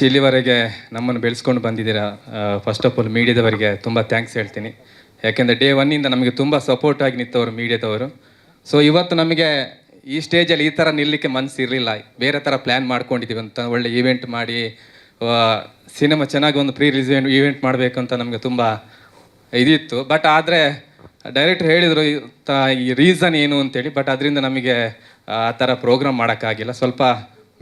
ಇಲ್ಲಿವರೆಗೆ ನಮ್ಮನ್ನು ಬೆಳೆಸ್ಕೊಂಡು ಬಂದಿದ್ದೀರಾ. ಫಸ್ಟ್ ಆಫ್ ಆಲ್ ಮೀಡಿಯಾದವರಿಗೆ ತುಂಬ ಥ್ಯಾಂಕ್ಸ್ ಹೇಳ್ತೀನಿ. ಯಾಕೆಂದರೆ ಡೇ ಒನ್ನಿಂದ ನಮಗೆ ತುಂಬ ಸಪೋರ್ಟ್ ಆಗಿ ನಿಂತವರು ಮೀಡಿಯಾದವರು. ಸೊ ಇವತ್ತು ನಮಗೆ ಈ ಸ್ಟೇಜಲ್ಲಿ ಈ ಥರ ನಿಲ್ಲಲಿಕ್ಕೆ ಮನಸ್ಸು ಇರಲಿಲ್ಲ. ಬೇರೆ ಥರ ಪ್ಲ್ಯಾನ್ ಮಾಡ್ಕೊಂಡಿದ್ದೀವಿ ಅಂತ, ಒಳ್ಳೆ ಈವೆಂಟ್ ಮಾಡಿ ಸಿನಿಮಾ ಚೆನ್ನಾಗಿ ಒಂದು ಪ್ರೀ ರಿಲೀಸ್ ಈವೆಂಟ್ ಮಾಡಬೇಕು ಅಂತ ನಮಗೆ ತುಂಬ ಇದಿತ್ತು. ಬಟ್ ಆದರೆ ಡೈರೆಕ್ಟ್ರ್ ಹೇಳಿದರು ಈ ರೀಸನ್ ಏನು ಅಂತೇಳಿ. ಬಟ್ ಅದರಿಂದ ನಮಗೆ ಆ ಥರ ಪ್ರೋಗ್ರಾಮ್ ಮಾಡೋಕ್ಕಾಗಿಲ್ಲ. ಸ್ವಲ್ಪ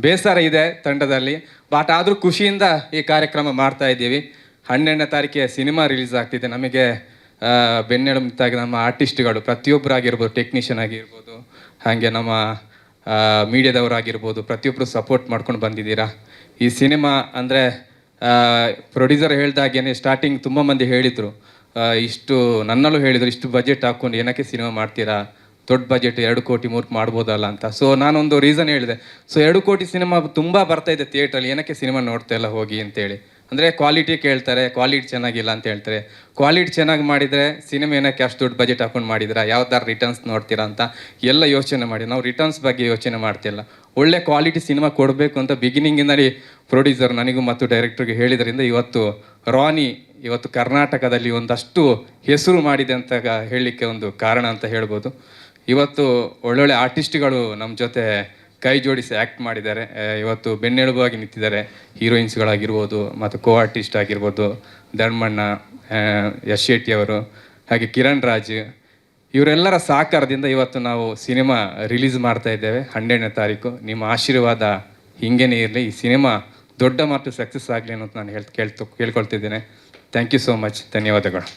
ಬೇಸರ ಇದೆ ತಂಡದಲ್ಲಿ. ಬಟ್ ಆದರೂ ಖುಷಿಯಿಂದ ಈ ಕಾರ್ಯಕ್ರಮ ಮಾಡ್ತಾ ಇದ್ದೀವಿ. 12ನೇ ತಾರೀಕಿಗೆ ಸಿನಿಮಾ ರಿಲೀಸ್ ಆಗ್ತಿದೆ. ನಮಗೆ ಬೆನ್ನೆಲುಬಾಗಿ ನಮ್ಮ ಆರ್ಟಿಸ್ಟ್ಗಳು ಪ್ರತಿಯೊಬ್ಬರಾಗಿರ್ಬೋದು, ಟೆಕ್ನಿಷಿಯನ್ ಆಗಿರ್ಬೋದು, ಹಾಗೆ ನಮ್ಮ ಮೀಡಿಯಾದವರಾಗಿರ್ಬೋದು, ಪ್ರತಿಯೊಬ್ಬರು ಸಪೋರ್ಟ್ ಮಾಡ್ಕೊಂಡು ಬಂದಿದ್ದೀರಾ. ಈ ಸಿನಿಮಾ ಅಂದರೆ ಪ್ರೊಡ್ಯೂಸರ್ ಹೇಳ್ದಾಗೇನೆ ಸ್ಟಾರ್ಟಿಂಗ್ ತುಂಬ ಮಂದಿ ಹೇಳಿದರು, ಇಷ್ಟು ನನ್ನಲ್ಲೂ ಹೇಳಿದರು, ಇಷ್ಟು ಬಜೆಟ್ ಹಾಕ್ಕೊಂಡು ಏನಕ್ಕೆ ಸಿನಿಮಾ ಮಾಡ್ತೀರಾ, ದೊಡ್ಡ ಬಜೆಟ್ 2 ಕೋಟಿ 3 ಮಾಡ್ಬೋದಲ್ಲ ಅಂತ. ಸೊ ನಾನೊಂದು ರೀಸನ್ ಹೇಳಿದೆ. ಸೊ 2 ಕೋಟಿ ಸಿನಿಮಾ ತುಂಬ ಬರ್ತಾಯಿದೆ ಥಿಯೇಟ್ರಲ್ಲಿ, ಏನಕ್ಕೆ ಸಿನಿಮಾ ನೋಡ್ತಾ ಇಲ್ಲ ಹೋಗಿ ಅಂತೇಳಿ. ಅಂದರೆ ಕ್ವಾಲಿಟಿ ಕೇಳ್ತಾರೆ, ಕ್ವಾಲಿಟಿ ಚೆನ್ನಾಗಿಲ್ಲ ಅಂತ ಹೇಳ್ತಾರೆ. ಕ್ವಾಲಿಟಿ ಚೆನ್ನಾಗಿ ಮಾಡಿದರೆ ಸಿನಿಮಾ ಏನಕ್ಕೆ ಅಷ್ಟು ದೊಡ್ಡ ಬಜೆಟ್ ಹಾಕೊಂಡು ಮಾಡಿದ್ದೀರಾ, ಯಾವ್ದಾರು ರಿಟರ್ನ್ಸ್ ನೋಡ್ತೀರಾ ಅಂತ ಎಲ್ಲ ಯೋಚನೆ ಮಾಡಿ. ನಾವು ರಿಟರ್ನ್ಸ್ ಬಗ್ಗೆ ಯೋಚನೆ ಮಾಡ್ತಿಲ್ಲ. ಒಳ್ಳೆ ಕ್ವಾಲಿಟಿ ಸಿನಿಮಾ ಕೊಡಬೇಕು ಅಂತ ಬಿಗಿನಿಂಗಿಂದಲೇ ಪ್ರೊಡ್ಯೂಸರ್ ನನಗೂ ಮತ್ತು ಡೈರೆಕ್ಟ್ರಿಗೆ ಹೇಳಿದ್ರಿಂದ ಇವತ್ತು ರಾನಿ ಇವತ್ತು ಕರ್ನಾಟಕದಲ್ಲಿ ಒಂದಷ್ಟು ಹೆಸರು ಮಾಡಿದೆ ಅಂತ ಹೇಳಲಿಕ್ಕೆ ಒಂದು ಕಾರಣ ಅಂತ ಹೇಳ್ಬೋದು. ಇವತ್ತು ಒಳ್ಳೊಳ್ಳೆ ಆರ್ಟಿಸ್ಟ್ಗಳು ನಮ್ಮ ಜೊತೆ ಕೈ ಜೋಡಿಸಿ ಆ್ಯಕ್ಟ್ ಮಾಡಿದ್ದಾರೆ. ಇವತ್ತು ಬೆನ್ನೆಲುಬಾಗಿ ನಿಂತಿದ್ದಾರೆ. ಹೀರೋಯಿನ್ಸ್ಗಳಾಗಿರ್ಬೋದು ಮತ್ತು ಕೋ ಆರ್ಟಿಸ್ಟ್ ಆಗಿರ್ಬೋದು, ಧರ್ಮಣ್ಣ, ಯಶ್ ಶೆಟ್ಟಿ ಅವರು, ಹಾಗೆ ಕಿರಣ್ ರಾಜ್, ಇವರೆಲ್ಲರ ಸಹಕಾರದಿಂದ ಇವತ್ತು ನಾವು ಸಿನಿಮಾ ರಿಲೀಸ್ ಮಾಡ್ತಾ ಇದ್ದೇವೆ 12ನೇ ತಾರೀಕು. ನಿಮ್ಮ ಆಶೀರ್ವಾದ ಹೀಗೇನೇ ಇರಲಿ, ಈ ಸಿನಿಮಾ ದೊಡ್ಡ ಮತ್ತು ಸಕ್ಸಸ್ ಆಗಲಿ ಅನ್ನೋದು ನಾನು ಕೇಳ್ಕೊಳ್ತಿದ್ದೇನೆ. Thank you so much. ಧನ್ಯವಾದಗಳು.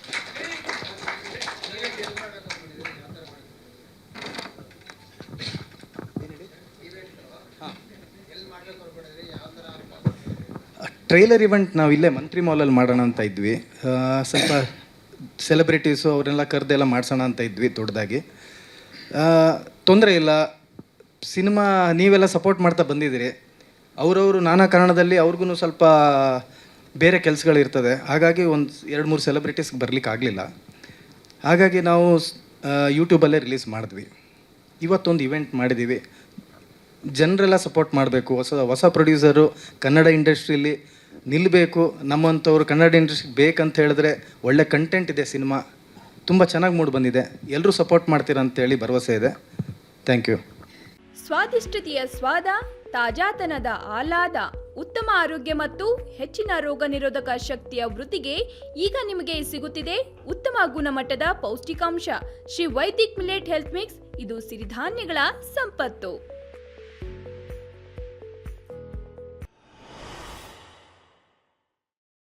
ಟ್ರೈಲರ್ ಇವೆಂಟ್ ನಾವು ಇಲ್ಲೇ ಮಂತ್ರಿ ಮಾಲಲ್ಲಿ ಮಾಡೋಣ ಅಂತ ಇದ್ವಿ. ಸ್ವಲ್ಪ ಸೆಲೆಬ್ರಿಟೀಸು ಅವರೆಲ್ಲ ಕರೆದೆಲ್ಲ ಮಾಡಿಸೋಣ ಅಂತ ಇದ್ವಿ ದೊಡ್ಡದಾಗಿ. ತೊಂದರೆ ಇಲ್ಲ, ಸಿನಿಮಾ ನೀವೆಲ್ಲ ಸಪೋರ್ಟ್ ಮಾಡ್ತಾ ಬಂದಿದ್ದೀರಿ. ಅವರವರು ನಾನಾ ಕಾರಣದಲ್ಲಿ ಅವ್ರಿಗೂ ಸ್ವಲ್ಪ ಬೇರೆ ಕೆಲಸಗಳಿರ್ತದೆ. ಹಾಗಾಗಿ ಒಂದು 2-3 ಸೆಲೆಬ್ರಿಟೀಸ್ಗೆ ಬರಲಿಕ್ಕೆ ಆಗಲಿಲ್ಲ. ಹಾಗಾಗಿ ನಾವು ಯೂಟ್ಯೂಬಲ್ಲೇ ರಿಲೀಸ್ ಮಾಡಿದ್ವಿ. ಇವತ್ತೊಂದು ಇವೆಂಟ್ ಮಾಡಿದ್ದೀವಿ. ಜನರೆಲ್ಲ ಸಪೋರ್ಟ್ ಮಾಡಬೇಕು. ಹೊಸ ಪ್ರೊಡ್ಯೂಸರು ಕನ್ನಡ ಇಂಡಸ್ಟ್ರೀಲಿ ನಿಲ್ಲಬೇಕು. ನಮ್ಮಂಥವ್ರು ಕನ್ನಡ ಇಂಡಸ್ಟ್ರಿಗೆ ಬೇಕಂತ ಹೇಳಿದ್ರೆ ಒಳ್ಳೆ ಕಂಟೆಂಟ್ ಇದೆ, ಸಿನಿಮಾ ತುಂಬ ಚೆನ್ನಾಗಿ ಮೂಡಿ ಬಂದಿದೆ. ಎಲ್ಲರೂ ಸಪೋರ್ಟ್ ಮಾಡ್ತೀರಾ ಅಂತೇಳಿ ಭರವಸೆ ಇದೆ. Thank you. ಸ್ವಾದಿಷ್ಟತೆಯ ಸ್ವಾದ, ತಾಜಾತನದ ಆಹ್ಲಾದ, ಉತ್ತಮ ಆರೋಗ್ಯ ಮತ್ತು ಹೆಚ್ಚಿನ ರೋಗ ನಿರೋಧಕ ಶಕ್ತಿಯ ವೃದ್ಧಿಗೆ ಈಗ ನಿಮಗೆ ಸಿಗುತ್ತಿದೆ ಉತ್ತಮ ಗುಣಮಟ್ಟದ ಪೌಷ್ಟಿಕಾಂಶ. Shri Vaidik millet health mix. ಇದು ಸಿರಿಧಾನ್ಯಗಳ ಸಂಪತ್ತು.